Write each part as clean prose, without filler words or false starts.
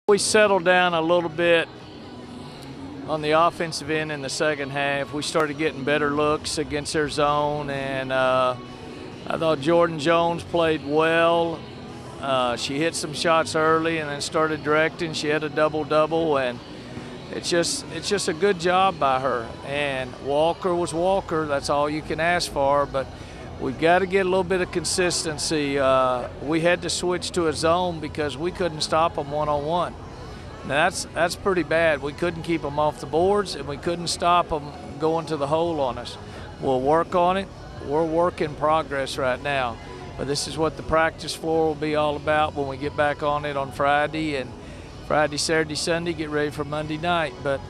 We settled down a little bit on the offensive end in the second half. We started getting better looks against their zone, and I thought Jordan Jones played well. She hit some shots early and then started directing. She had a double-double, and it's just a good job by her. And Walker was Walker. That's all you can ask for, but we've got to get a little bit of consistency. We had to switch to a zone because we couldn't stop them one-on-one. Now that's pretty bad. We couldn't keep them off the boards, and we couldn't stop them going to the hole on us. We'll work on it. We're work in progress right now. But this is what the practice floor will be all about when we get back on it on Friday, and Friday, Saturday, Sunday, get ready for Monday night. But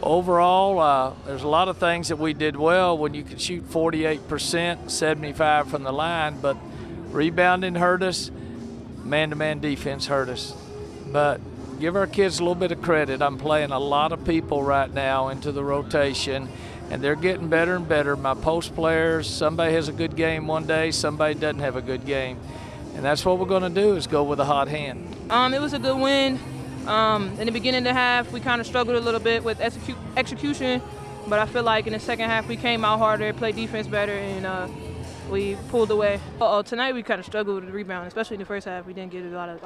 overall, there's a lot of things that we did well when you could shoot 48%, 75 from the line, but rebounding hurt us, man-to-man defense hurt us. But give our kids a little bit of credit. I'm playing a lot of people right now into the rotation, and they're getting better and better. My post players, somebody has a good game one day, somebody doesn't have a good game. And that's what we're going to do, is go with a hot hand. It was a good win. In the beginning of the half, we kind of struggled a little bit with execution, but I feel like in the second half we came out harder, played defense better, and we pulled away. Tonight we kind of struggled with the rebound, especially in the first half. We didn't get a lot of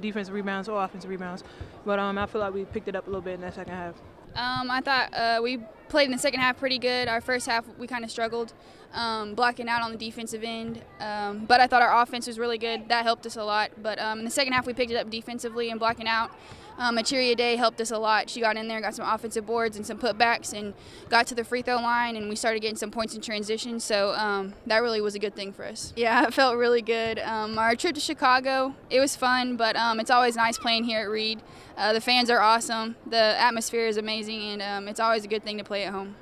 defensive rebounds or offensive rebounds, but I feel like we picked it up a little bit in that second half. I thought we played in the second half pretty good. Our first half we kind of struggled, blocking out on the defensive end, but I thought our offense was really good. That helped us a lot. But in the second half we picked it up defensively and blocking out. Achiria Day helped us a lot. She got in there, got some offensive boards and some putbacks, and got to the free throw line, and we started getting some points in transition. So that really was a good thing for us. Yeah, it felt really good. Our trip to Chicago, it was fun, but it's always nice playing here at Reed. The fans are awesome. The atmosphere is amazing, and it's always a good thing to play at home.